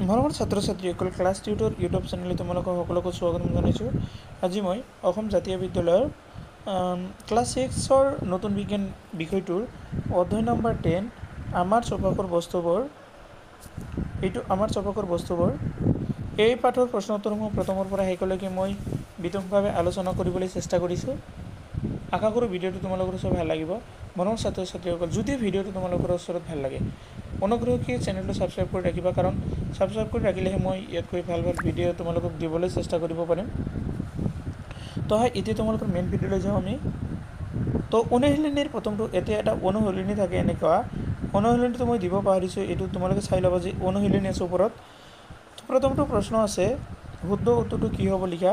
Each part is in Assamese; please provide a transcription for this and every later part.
মৰমৰ ছাত্ৰ ছাত্ৰীসকল ক্লাছ টিউটৰ ইউটিউব চেনেলে তোমালোকক সকলোকে স্বাগতম জনাইছোঁ। আজি মই অসম জাতীয় বিদ্যালয়ৰ ক্লাছ 6ৰ নতুন বিজ্ঞান বিষয়টোৰ অধ্যায় নম্বৰ 10 আমাৰ চৌপাশৰ বস্তুবোৰ এই পাঠৰ প্ৰশ্ন উত্তৰসমূহ প্ৰথমৰ পৰা শেষলৈকে মই বিতংভাৱে আলোচনা কৰিবলৈ চেষ্টা কৰিছোঁ। আশা কৰোঁ ভিডিঅ'টো তোমালোকৰ ওচৰত ভাল লাগিব। মৰমৰ ছাত্ৰ ছাত্ৰীসকল, যদি ভিডিঅ'টো তোমালোকৰ ওচৰত ভাল লাগে অনুগ্ৰহ কৰি চেনেলটো ছাবস্ক্ৰাইব কৰি ৰাখিবা, কাৰণ ছাবস্ক্ৰাইব কৰি ৰাখিলেহে মই ইয়াতকৈ ভাল ভাল ভিডিঅ' তোমালোকক দিবলৈ চেষ্টা কৰিব পাৰিম। তো হয়, এতিয়া তোমালোকৰ মেইন ভিডিঅ'লৈ যাওঁ আমি। তো অনুশীলনীৰ প্ৰথমটো এতিয়া এটা অনুশীলনী থাকে এনেকুৱা। অনুশীলনীটো মই দিব পাহৰিছোঁ, এইটো তোমালোকে চাই ল'বা যে অনুশীলনী আছে ওপৰত। প্ৰথমটো প্ৰশ্ন আছে, শুদ্ধ উত্তৰটো কি হ'ব লিখা।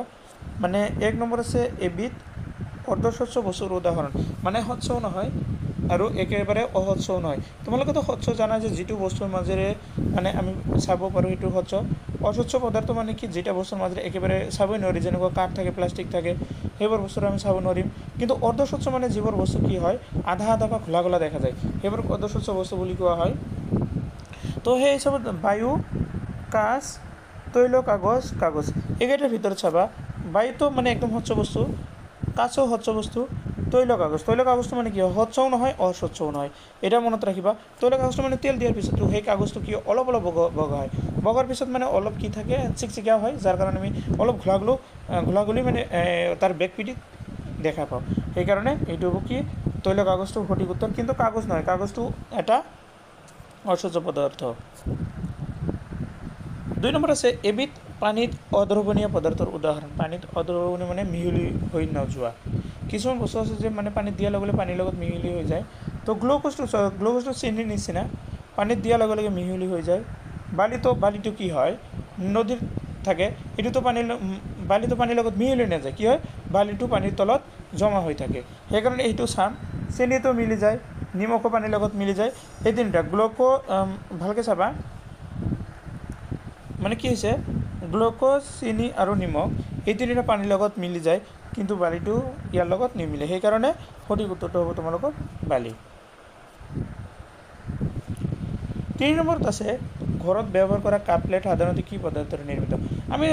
মানে 1 নম্বৰ আছে এবিধ অৰ্ধস্বচ্ছ বস্তুৰ উদাহৰণ, মানে স্বচ্ছও নহয় আৰু একেবাৰে অস্বচ্ছও নহয়। তোমালোকেতো স্বচ্ছ জানা যে যিটো বস্তুৰ মাজেৰে মানে আমি চাব পাৰোঁ সেইটো স্বচ্ছ। অস্বচ্ছ পদাৰ্থ মানে কি, যেটা বস্তুৰ মাজেৰে একেবাৰে চাবই নোৱাৰি, যেনেকুৱা কাঠ থাকে, প্লাষ্টিক থাকে, সেইবোৰ বস্তু আমি চাব নোৱাৰিম। কিন্তু অৰ্ধস্বচ্ছ মানে যিবোৰ বস্তু কি হয়, আধা আধা বা খোলা খোলা দেখা যায়, সেইবোৰ অৰ্ধস্বচ্ছ বস্তু বুলি কোৱা হয়। তো সেই হিচাপত বায়ু, কাঁচ, তৈল, কাগজ এইকেইটাৰ ভিতৰত চাবা, বায়ুটো মানে একদম স্বচ্ছ বস্তু, কাঁচো স্বচ্ছ বস্তু, তৈল কাগজটো মানে কি হয়, স্বচ্ছও নহয় অস্বচ্ছও নহয়। এটা মনত ৰাখিবা, তৈল কাগজটো মানে তেল দিয়াৰ পিছতো সেই কাগজটো কি অলপ অলপ বগা হয়, বগাৰ পিছত মানে অলপ কি থাকে, চিকচিকীয়া হয়, যাৰ কাৰণে আমি অলপ ঘোলাঘুলি মানে তাৰ বেগপিটিত দেখা পাওঁ। সেইকাৰণে এইটো হ'ব কি, তৈল কাগজটো সঠিক উত্তৰ, কিন্তু কাগজ নহয়, কাগজটো এটা অস্বচ্ছ পদাৰ্থ। 2 নম্বৰ আছে এবিধ পানীত অদ্ৰৱণীয় পদাৰ্থৰ উদাহৰণ। পানীত অদ্ৰৱণীয় মানে মিহলি হৈ নোযোৱা কিছুমান বস্তু আছে যে মানে পানীত দিয়াৰ লগে লগে পানীৰ লগত মিহলি হৈ যায়। তো গ্লুক'জটো চেনিৰ নিচিনা, পানীত দিয়াৰ লগে লগে মিহলি হৈ যায়। বালিটো কি হয়, নদীত থাকে, বালিটো পানীৰ লগত মিহলি নাযায়, কি হয়, বালিটো পানীৰ তলত জমা হৈ থাকে। সেইকাৰণে এইটো চাম, চেনিটো মিলি যায়, নিমখো পানীৰ লগত মিলি যায়। এই তিনিটা ভালকৈ চাবা, মানে কি হৈছে, গ্লুক'জ, চেনি আৰু নিমখ এই তিনিটা পানীৰ লগত মিলি যায়, কিন্তু বালিটো ইয়াৰ লগত নিমিলে। সেইকাৰণে সঠিক উত্তৰটো হ'ব তোমালোকৰ বালি। 3 নম্বৰত আছে, ঘৰত ব্যৱহাৰ কৰা কাপ প্লেট সাধাৰণতে কি পদাৰ্থৰে নিৰ্মিত। আমি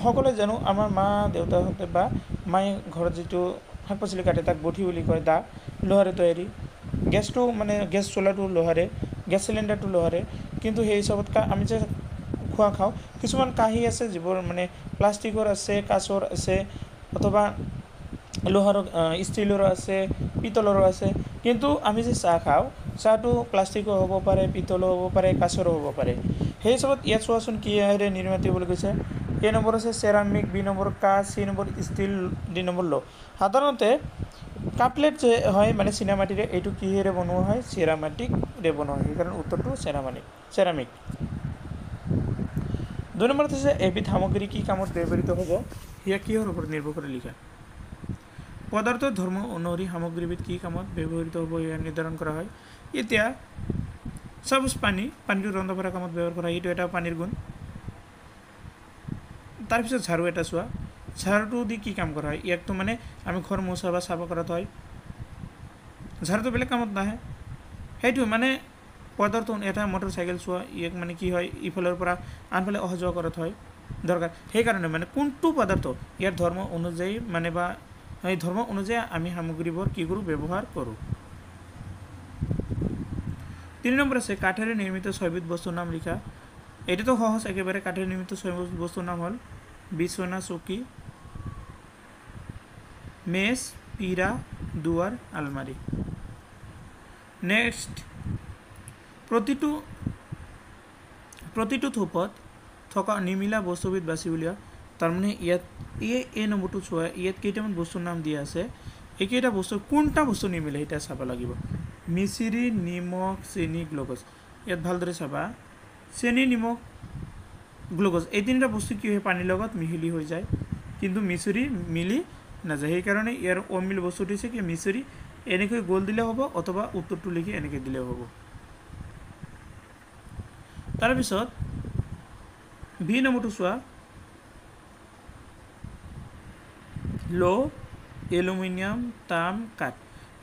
সকলোৱে জানো, আমাৰ মা দেউতাহঁতে বা মায়ে ঘৰত যিটো শাক পাচলি কাটে তাক বঠি বুলি কয়, দা লোহাৰে তৈয়াৰী। গেছটো মানে গেছ চোলাটো লোহাৰে, গেছ চিলিণ্ডাৰটো লোহাৰে। কিন্তু সেই হিচাপত আমি যে খোৱা খাওঁ, কিছুমান কাঁহী আছে যিবোৰ মানে প্লাষ্টিকৰ আছে, কাঁচৰ আছে, অথবা লোহাৰৰ, ষ্টীলৰো আছে, পিতলৰো আছে। কিন্তু আমি যে চাহ খাওঁ, চাহটো প্লাষ্টিকৰ হ'ব পাৰে, পিতলো হ'ব পাৰে, কাঁচৰো হ'ব পাৰে। সেই হিচাপত ইয়াত চোৱাচোন কিহেৰে নিৰ্মিত বুলি কৈছে। A নম্বৰ আছে চেৰামিক, B নম্বৰ কাঁচ, C number steel, D number লো। সাধাৰণতে কাপপ্লেট যে হয় মানে চিনামাটিৰে, এইটো কিহেৰে বনোৱা হয়, চেৰামাটিৰে বনোৱা হয়। সেইকাৰণে উত্তৰটো চেৰামিক। 2 নম্বৰত আছে এবিধ সামগ্ৰী কি কামত ব্যৱহৃত হ'ব, সেয়া কিহৰ ওপৰত নিৰ্ভৰ কৰি লিখা। পদাৰ্থৰ ধৰ্ম অনুসৰি সামগ্ৰীবিধ কি কামত ব্যৱহৃত হ'ব সেয়া নিৰ্ধাৰণ কৰা হয়। এতিয়া চাপ'জ পানীটো ৰন্ধা বঢ়া কামত ব্যৱহাৰ কৰা হয়, এইটো এটা পানীৰ গুণ। তাৰপিছত ঝাৰু এটা চোৱা, ঝাৰুটো দি কি কাম কৰা হয়, ইয়াকতো মানে আমি ঘৰ মোচা বা চাফা কৰাত হয়, ঝাৰুটো বেলেগ কামত নাহে। সেইটো মানে পদাৰ্থ এটা মটৰ চাইকেল চোৱা, ইয়াক মানে কি হয়, ইফালৰ পৰা আনফালে অহা যোৱা কৰাত হয় দৰকাৰ। সেইকাৰণে মানে কোনটো পদাৰ্থ ইয়াৰ ধৰ্ম অনুযায়ী মানে বা এই ধৰ্ম অনুযায়ী আমি সামগ্ৰীবোৰ কি কৰোঁ, ব্যৱহাৰ কৰোঁ। 3 নম্বৰ আছে কাঠেৰে নিৰ্মিত 6বিধ বস্তুৰ নাম লিখা। এইটোতো সহজ একেবাৰে। কাঠেৰে নিৰ্মিত 6 বস্তুৰ নাম হ'ল বিচনা, চকী, মেজ, পীৰা, দুৱাৰ, আলমাৰি। নেক্সট, প্ৰতিটো থোপত থকা নিমিলা বস্তুবিধ বাছি উলিওৱা। তাৰমানে ইয়াত এই নম্বৰটো চোৱা, ইয়াত কেইটামান বস্তুৰ নাম দিয়া আছে, এইকেইটা বস্তু কোনটা বস্তু নিমিলে এতিয়া চাব লাগিব। মিচিৰি, নিমখ, চেনি, গ্লুক'জ। ইয়াত ভালদৰে চাবা, চেনি, নিমখ, গ্লুক'জ এই তিনিটা বস্তু কি হয়, পানীৰ লগত মিহলি হৈ যায়, কিন্তু মিচিৰি মিলি নাযায়। সেইকাৰণে ইয়াৰ অমিল বস্তুটো হৈছে কি, মিচিৰি। এনেকৈ গোল দিলেও হ'ব, অথবা উত্তৰটো লিখি এনেকৈ দিলেও হ'ব। তাৰপিছত বি নম্বৰটো চোৱা, লো, এলুমিনিয়াম, তাম, কাঠ।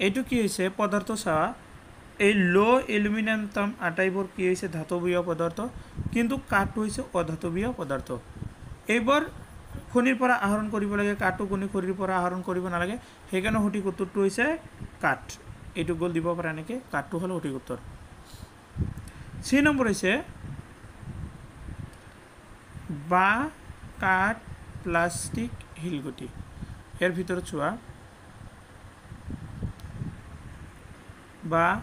এইটো কি হৈছে, পদাৰ্থ চাৱা, এই লো এলুমিনিয়াম তাম আটাইবোৰ কি হৈছে ধাতৱীয় পদাৰ্থ, কিন্তু কাঠটো হৈছে অধাতৱীয় পদাৰ্থ। এইবোৰ খনিৰ পৰা আহৰণ কৰিব লাগে, কাঠটো কোনো খনিৰ পৰা আহৰণ কৰিব নালাগে, সেইকাৰণে সঠিক উত্তৰটো হৈছে কাঠ। এইটো গ'ল দিব পৰা এনেকৈ, কাঠটো হ'ল সঠিক উত্তৰ। চি নম্বৰ হৈছে বাঁহ, কাঠ, প্লাষ্টিক, শিলগুটি। ইয়াৰ ভিতৰত চোৱা বাঁহ,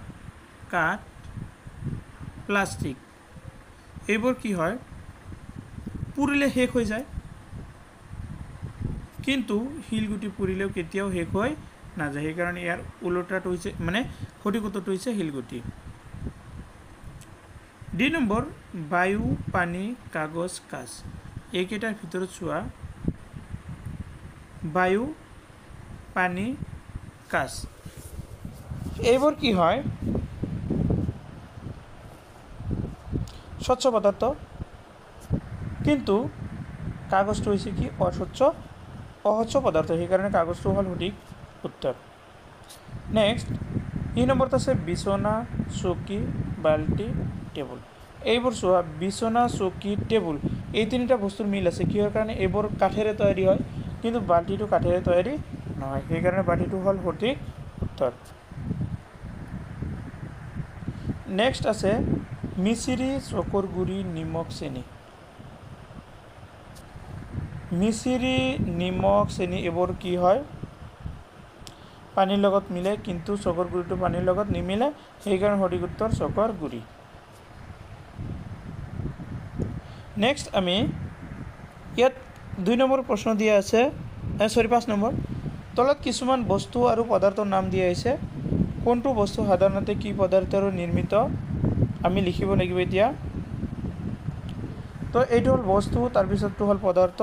কাঠ, প্লাষ্টিক এইবোৰ কি হয় পুৰিলে শেষ হৈ যায়, কিন্তু শিলগুটি পুৰিলেও কেতিয়াও শেষ হৈ নাযায়, সেইকাৰণে ইয়াৰ ওলোটাটো হৈছে মানে সঠিক উত্তৰটো হৈছে শিলগুটি। দুই নম্বৰ বায়ু, পানী, কাগজ, কাঁচ। এইকেইটাৰ ভিতৰত চোৱা বায়ু, পানী, কাঁচ এইবোৰ কি হয় স্বচ্ছ পদাৰ্থ, কিন্তু কাগজটো হৈছে কি অস্বচ্ছ পদাৰ্থ, সেইকাৰণে কাগজটো হ'ল সঠিক উত্তৰ। নেক্সট ই নম্বৰত আছে বিচনা, চকী, বাল্টি, টেবুল। এইবোৰ চোৱা বিচনা, চকী, টেবুল এই তিনিটা বস্তুৰ মিল আছে, কিহৰ কাৰণে এইবোৰ কাঠেৰে তৈয়াৰী হয়, কিন্তু বাল্টিটো কাঠেৰে তৈয়াৰী নহয়, সেইকাৰণে বাল্টিটো হ'ল সঠিক উত্তৰ। নেক্সট আছে মিচিৰি, চকৰ গুড়ি, নিমখ, চেনি। মিচিৰি, নিমখ, চেনি এইবোৰ কি হয় পানীৰ লগত মিলে, কিন্তু চকৰ গুড়িটো পানীৰ লগত নিমিলে, সেইকাৰণে সঠিক উত্তৰ চকৰ গুড়ি। নেক্সট আমি ইয়াত 2 নম্বৰ প্ৰশ্ন দিয়া আছে, 5 নম্বৰ তলত কিছুমান বস্তু আৰু পদাৰ্থৰ নাম দিয়া হৈছে, কোনটো বস্তু সাধাৰণতে কি পদাৰ্থৰে নিৰ্মিত আমি লিখিব লাগিব এতিয়া। তো এইটো হ'ল বস্তু, তাৰপিছতটো হ'ল পদাৰ্থ।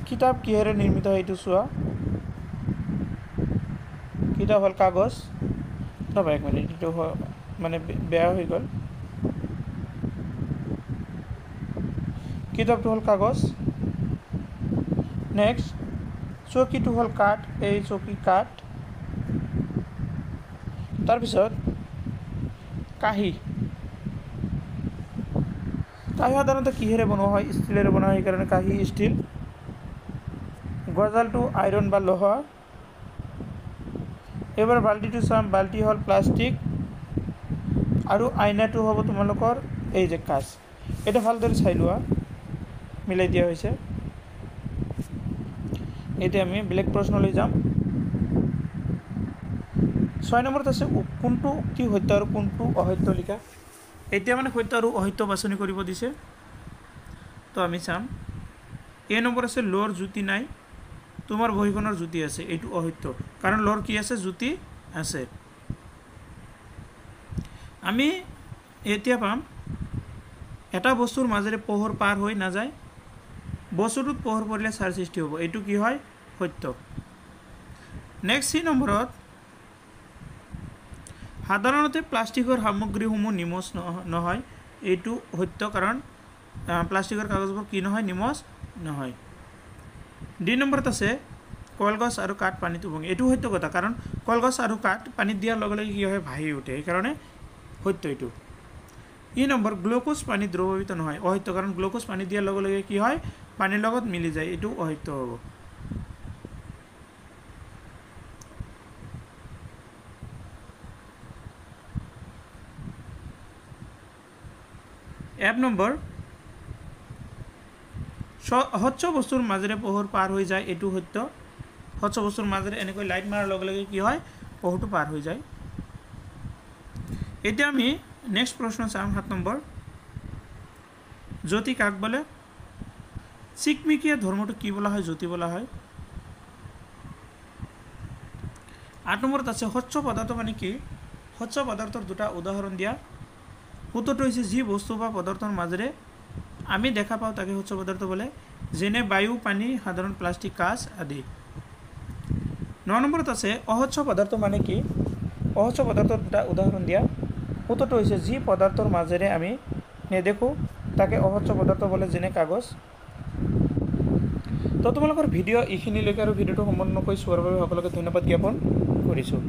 কিতাপ কিহেৰে নিৰ্মিত হয় এইটো চোৱা, কিতাপ হ'ল কাগজ, ৰ'বা 1 মিনিট এইটো মানে বেয়া হৈ গ'ল, কিতাপটো হ'ল কাগজ। নেক্সট চকীটো হ'ল কাঠ, এই চকী কাঠ। তাৰপিছত কাঁহী, কাঁহী সাধাৰণতে কিহেৰে বনোৱা হয়, ষ্টিলেৰে বনোৱা হয়, সেইকাৰণে কাঁহী ষ্টিল। গজালটো আইৰণ বা লোহা। এইবাৰ বাল্টিটো চাম, বাল্টি হ'ল প্লাষ্টিক, আৰু আইনাটো হ'ব তোমালোকৰ এই যে কাঁচ। এটা ভালদৰে চাই লোৱা, মিলাই দিয়া হৈছে। এতিয়া আমি বেলেগ প্ৰশ্নলৈ যাম। 6 নম্বৰত আছে কোনটো উক্তি সত্য আৰু কোনটো অসত্য লিখা। এতিয়া মানে সত্য আৰু অসত্য বাছনি কৰিব দিছে, তো আমি চাম। এ নম্বৰ আছে লৰ জুতি নাই, তোমাৰ বহীখনৰ জুতি আছে, এইটো অসত্য, কাৰণ লৰ কি আছে জুতি আছে। আমি এতিয়া পাম এটা বস্তুৰ মাজেৰে পোহৰ পাৰ হৈ নাযায়, বস্তুটোত পোহৰ পৰিলে ছাৰ সৃষ্টি হ'ব, এইটো কি হয় সত্য। নেক্সট চি নম্বৰত সাধাৰণতে প্লাষ্টিকৰ সামগ্ৰীসমূহ নিমজ নহয়, এইটো সত্য, কাৰণ প্লাষ্টিকৰ কাগজবোৰ কি নহয় নিমজ নহয়। ডি নম্বৰত আছে কলগছ আৰু কাঠ পানীত উপঙি, এইটো সত্য কথা, কাৰণ কলগছ আৰু কাঠ পানীত দিয়াৰ লগে লগে কি হয় ভাহি উঠে, সেইকাৰণে সত্য এইটো। ই নম্বৰ গ্লুকোজ পানীত দ্ৰৱীভূত নহয়, অসত্য, কাৰণ গ্লুকোজ পানীত দিয়াৰ লগে লগে কি হয় পানীৰ লগত মিলি যায়, এইটো অসত্য হ'ব। এক নম্বৰ স্বচ্ছ বস্তুৰ মাজেৰে পোহৰ পাৰ হৈ যায়, এইটো সত্য, স্বচ্ছ বস্তুৰ মাজেৰে এনেকৈ লাইট মাৰাৰ লগে লগে কি হয় পোহৰটো পাৰ হৈ যায়। এতিয়া আমি নেক্সট প্ৰশ্ন চাম, 7 নম্বৰ জ্যোতি কাক বোলে। চিকমিকিয়া ধৰ্মটো কি বোলা হয়, জ্যোতি বোলা হয়। 8 নম্বৰত আছে স্বচ্ছ পদাৰ্থ মানে কি, স্বচ্ছ পদাৰ্থৰ দুটা উদাহৰণ দিয়া। উত্তৰটো হৈছে যি বস্তু বা পদাৰ্থৰ মাজেৰে আমি দেখা পাওঁ তাকে স্বচ্ছ পদাৰ্থ বোলে, যেনে বায়ু, পানী, সাধাৰণ প্লাষ্টিক, কাঁচ আদি। 9 নম্বৰত আছে অস্বচ্ছ পদাৰ্থ মানে কি, অস্বচ্ছ পদাৰ্থৰ দুটা উদাহৰণ দিয়া। উত্তৰটো হৈছে যি পদাৰ্থৰ মাজেৰে আমি নেদেখোঁ তাকে অস্বচ্ছ পদাৰ্থ বোলে, যেনে কাগজ। তো তোমালোকৰ ভিডিঅ' এইখিনিলৈকে, আৰু ভিডিঅ'টো সম্পূৰ্ণকৈ চোৱাৰ বাবে সকলোকে ধন্যবাদ জ্ঞাপন কৰিছোঁ।